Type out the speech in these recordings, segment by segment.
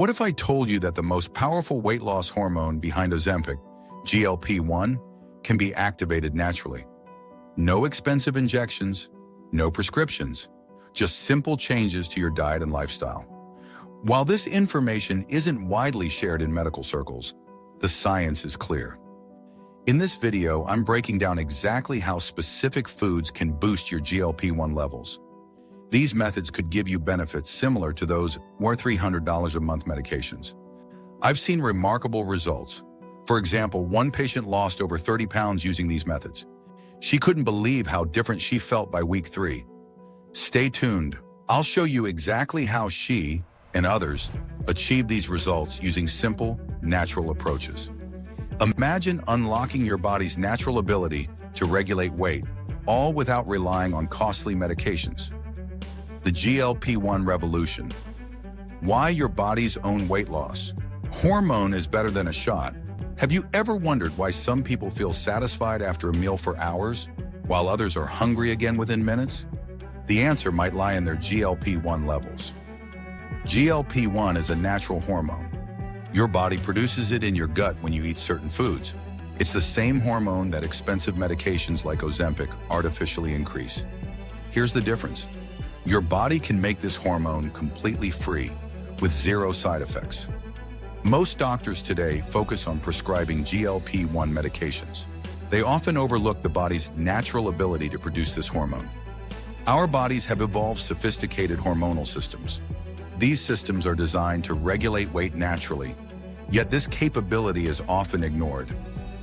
What if I told you that the most powerful weight loss hormone behind Ozempic, GLP-1, can be activated naturally? No expensive injections, no prescriptions, just simple changes to your diet and lifestyle. While this information isn't widely shared in medical circles, the science is clear. In this video, I'm breaking down exactly how specific foods can boost your GLP-1 levels. These methods could give you benefits similar to those worth $300 a month medications. I've seen remarkable results. For example, one patient lost over 30 pounds using these methods. She couldn't believe how different she felt by week 3. Stay tuned. I'll show you exactly how she and others achieve these results using simple, natural approaches. Imagine unlocking your body's natural ability to regulate weight, all without relying on costly medications. The GLP-1 revolution. Why your body's own weight loss? Hormone is better than a shot. Have you ever wondered why some people feel satisfied after a meal for hours, while others are hungry again within minutes? The answer might lie in their GLP-1 levels. GLP-1 is a natural hormone. Your body produces it in your gut when you eat certain foods. It's the same hormone that expensive medications like Ozempic artificially increase. Here's the difference. Your body can make this hormone completely free, with zero side effects. Most doctors today focus on prescribing GLP-1 medications. They often overlook the body's natural ability to produce this hormone. Our bodies have evolved sophisticated hormonal systems. These systems are designed to regulate weight naturally, yet this capability is often ignored.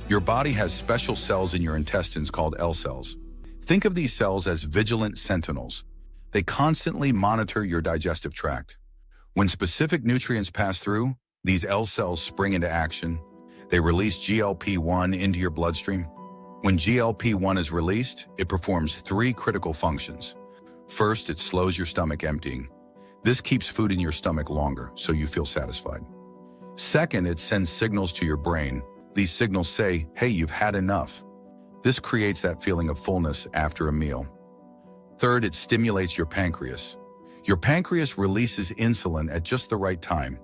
Your body has special cells in your intestines called L cells. Think of these cells as vigilant sentinels. They constantly monitor your digestive tract. When specific nutrients pass through, these L cells spring into action. They release GLP-1 into your bloodstream. When GLP-1 is released, it performs 3 critical functions. First, it slows your stomach emptying. This keeps food in your stomach longer, so you feel satisfied. Second, it sends signals to your brain. These signals say, hey, you've had enough. This creates that feeling of fullness after a meal. Third, it stimulates your pancreas. Your pancreas releases insulin at just the right time.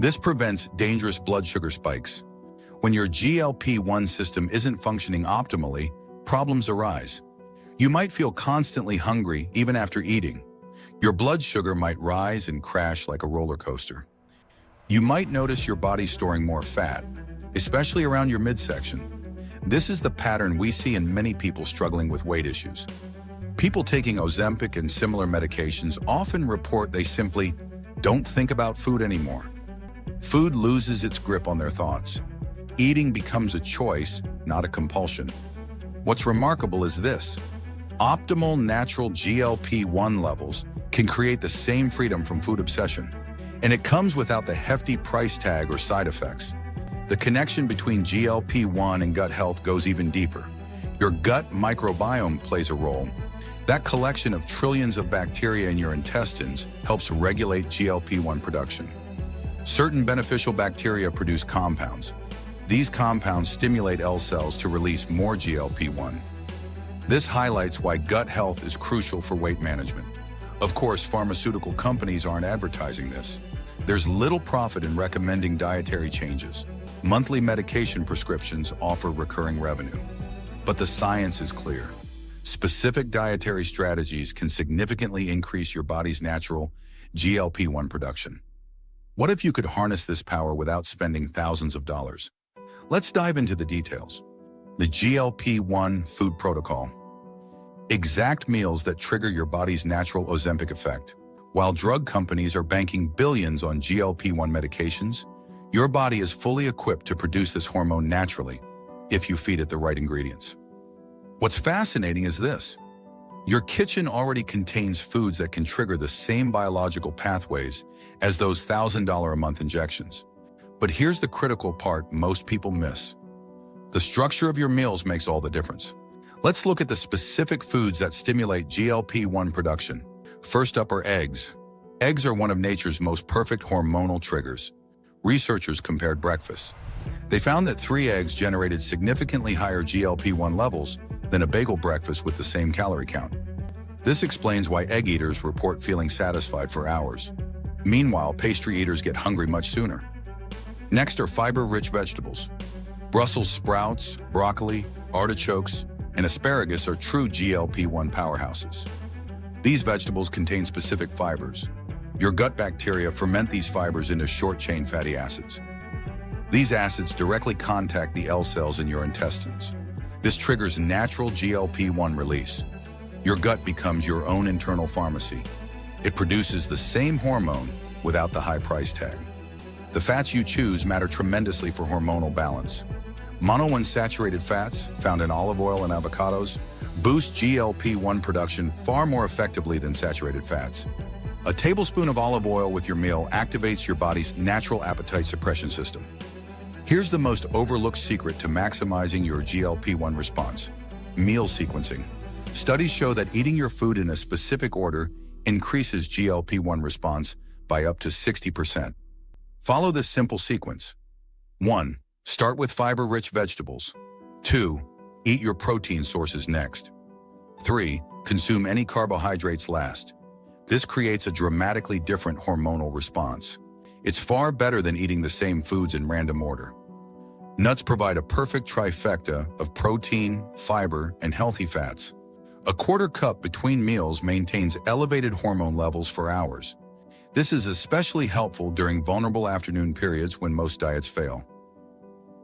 This prevents dangerous blood sugar spikes. When your GLP-1 system isn't functioning optimally, problems arise. You might feel constantly hungry even after eating. Your blood sugar might rise and crash like a roller coaster. You might notice your body storing more fat, especially around your midsection. This is the pattern we see in many people struggling with weight issues. People taking Ozempic and similar medications often report they simply don't think about food anymore. Food loses its grip on their thoughts. Eating becomes a choice, not a compulsion. What's remarkable is this. Optimal natural GLP-1 levels can create the same freedom from food obsession, and it comes without the hefty price tag or side effects. The connection between GLP-1 and gut health goes even deeper. Your gut microbiome plays a role. That collection of trillions of bacteria in your intestines helps regulate GLP-1 production. Certain beneficial bacteria produce compounds. These compounds stimulate L cells to release more GLP-1. This highlights why gut health is crucial for weight management. Of course, pharmaceutical companies aren't advertising this. There's little profit in recommending dietary changes. Monthly medication prescriptions offer recurring revenue. But the science is clear. Specific dietary strategies can significantly increase your body's natural GLP-1 production. What if you could harness this power without spending thousands of dollars? Let's dive into the details. The GLP-1 food protocol. Exact meals that trigger your body's natural Ozempic effect. While drug companies are banking billions on GLP-1 medications, your body is fully equipped to produce this hormone naturally if you feed it the right ingredients. What's fascinating is this. Your kitchen already contains foods that can trigger the same biological pathways as those $1,000 a month injections. But here's the critical part most people miss. The structure of your meals makes all the difference. Let's look at the specific foods that stimulate GLP-1 production. First up are eggs. Eggs are one of nature's most perfect hormonal triggers. Researchers compared breakfasts. They found that 3 eggs generated significantly higher GLP-1 levels than a bagel breakfast with the same calorie count. This explains why egg eaters report feeling satisfied for hours. Meanwhile, pastry eaters get hungry much sooner. Next are fiber-rich vegetables. Brussels sprouts, broccoli, artichokes, and asparagus are true GLP-1 powerhouses. These vegetables contain specific fibers. Your gut bacteria ferment these fibers into short-chain fatty acids. These acids directly contact the L cells in your intestines. This triggers natural GLP-1 release. Your gut becomes your own internal pharmacy. It produces the same hormone without the high price tag. The fats you choose matter tremendously for hormonal balance. Monounsaturated fats, found in olive oil and avocados, boost GLP-1 production far more effectively than saturated fats. A tablespoon of olive oil with your meal activates your body's natural appetite suppression system. Here's the most overlooked secret to maximizing your GLP-1 response: meal sequencing. Studies show that eating your food in a specific order increases GLP-1 response by up to 60%. Follow this simple sequence. 1. Start with fiber-rich vegetables. 2. Eat your protein sources next. 3. Consume any carbohydrates last. This creates a dramatically different hormonal response. It's far better than eating the same foods in random order. Nuts provide a perfect trifecta of protein, fiber, and healthy fats. A quarter cup between meals maintains elevated hormone levels for hours. This is especially helpful during vulnerable afternoon periods when most diets fail.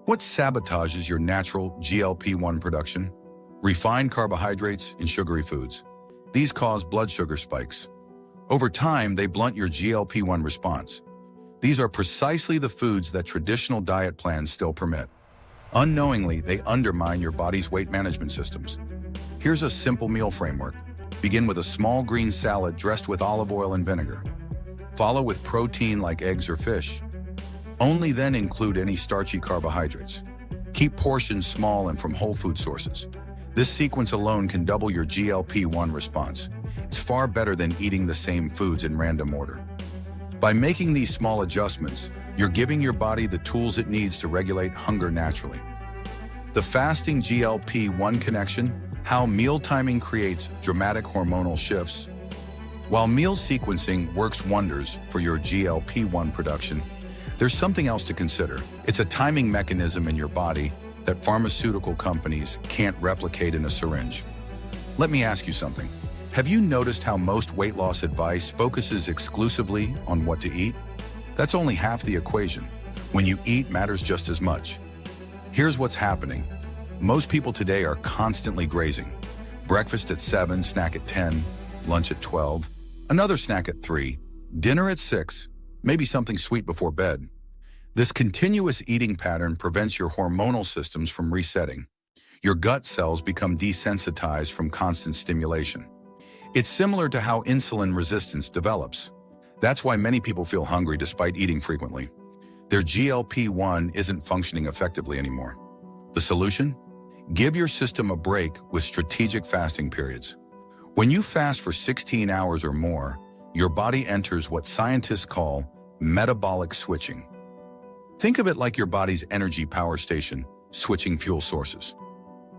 What sabotages your natural GLP-1 production? Refined carbohydrates and sugary foods. These cause blood sugar spikes. Over time, they blunt your GLP-1 response. These are precisely the foods that traditional diet plans still permit. Unknowingly, they undermine your body's weight management systems. Here's a simple meal framework. Begin with a small green salad dressed with olive oil and vinegar. Follow with protein like eggs or fish. Only then include any starchy carbohydrates. Keep portions small and from whole food sources. This sequence alone can double your GLP-1 response. It's far better than eating the same foods in random order. By making these small adjustments, you're giving your body the tools it needs to regulate hunger naturally. The fasting GLP-1 connection: how meal timing creates dramatic hormonal shifts. While meal sequencing works wonders for your GLP-1 production, there's something else to consider. It's a timing mechanism in your body that pharmaceutical companies can't replicate in a syringe. Let me ask you something. Have you noticed how most weight loss advice focuses exclusively on what to eat? That's only half the equation. When you eat matters just as much. Here's what's happening. Most people today are constantly grazing. Breakfast at 7, snack at 10, lunch at 12, another snack at 3, dinner at 6, maybe something sweet before bed. This continuous eating pattern prevents your hormonal systems from resetting. Your gut cells become desensitized from constant stimulation. It's similar to how insulin resistance develops. That's why many people feel hungry despite eating frequently. Their GLP-1 isn't functioning effectively anymore. The solution? Give your system a break with strategic fasting periods. When you fast for 16 hours or more, your body enters what scientists call metabolic switching. Think of it like your body's energy power station, switching fuel sources.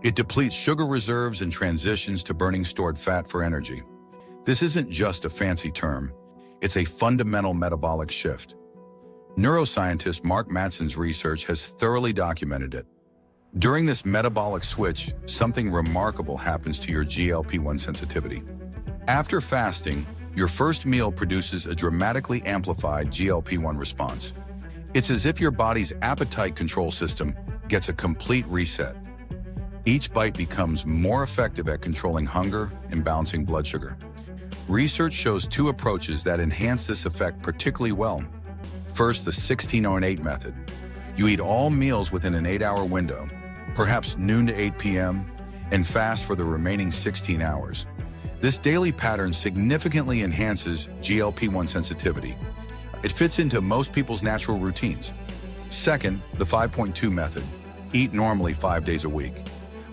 It depletes sugar reserves and transitions to burning stored fat for energy. This isn't just a fancy term. It's a fundamental metabolic shift. Neuroscientist Mark Mattson's research has thoroughly documented it. During this metabolic switch, something remarkable happens to your GLP-1 sensitivity. After fasting, your first meal produces a dramatically amplified GLP-1 response. It's as if your body's appetite control system gets a complete reset. Each bite becomes more effective at controlling hunger and balancing blood sugar. Research shows two approaches that enhance this effect particularly well. First, the 16-08 method. You eat all meals within an 8-hour window, perhaps noon to 8 p.m., and fast for the remaining 16 hours. This daily pattern significantly enhances GLP-1 sensitivity. It fits into most people's natural routines. Second, the 5.2 method. Eat normally 5 days a week,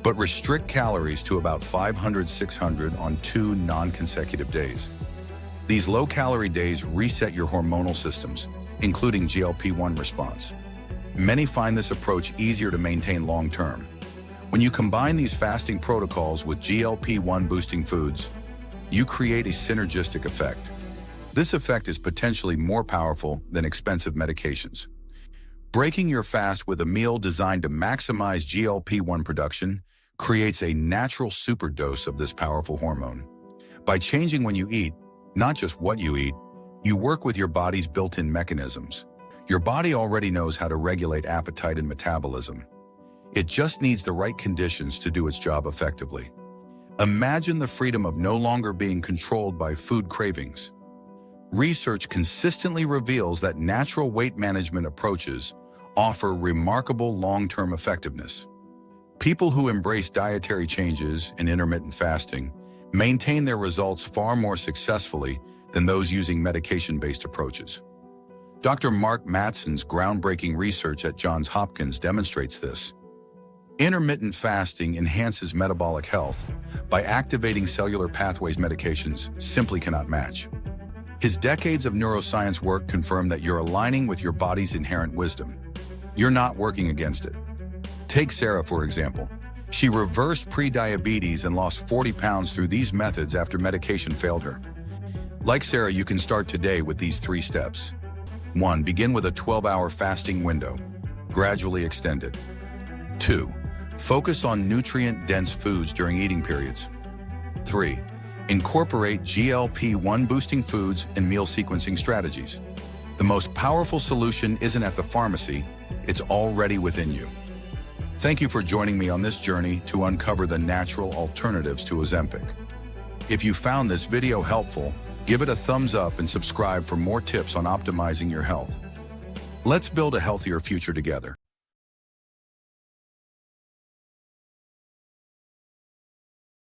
but restrict calories to about 500-600 on 2 non-consecutive days. These low-calorie days reset your hormonal systems, including GLP-1 response. Many find this approach easier to maintain long-term. When you combine these fasting protocols with GLP-1 boosting foods, you create a synergistic effect. This effect is potentially more powerful than expensive medications. Breaking your fast with a meal designed to maximize GLP-1 production creates a natural superdose of this powerful hormone. By changing when you eat, not just what you eat, you work with your body's built-in mechanisms. Your body already knows how to regulate appetite and metabolism. It just needs the right conditions to do its job effectively. Imagine the freedom of no longer being controlled by food cravings. Research consistently reveals that natural weight management approaches offer remarkable long-term effectiveness. People who embrace dietary changes and intermittent fasting maintain their results far more successfully than those using medication-based approaches. Dr. Mark Mattson's groundbreaking research at Johns Hopkins demonstrates this. Intermittent fasting enhances metabolic health by activating cellular pathways medications simply cannot match. His decades of neuroscience work confirm that you're aligning with your body's inherent wisdom. You're not working against it. Take Sarah, for example. She reversed pre-diabetes and lost 40 pounds through these methods after medication failed her. Like Sarah, you can start today with these 3 steps. 1. Begin with a 12-hour fasting window. Gradually extend it. 2. Focus on nutrient-dense foods during eating periods. 3. Incorporate GLP-1 boosting foods and meal sequencing strategies. The most powerful solution isn't at the pharmacy, it's already within you. Thank you for joining me on this journey to uncover the natural alternatives to Ozempic. If you found this video helpful, give it a thumbs up and subscribe for more tips on optimizing your health. Let's build a healthier future together.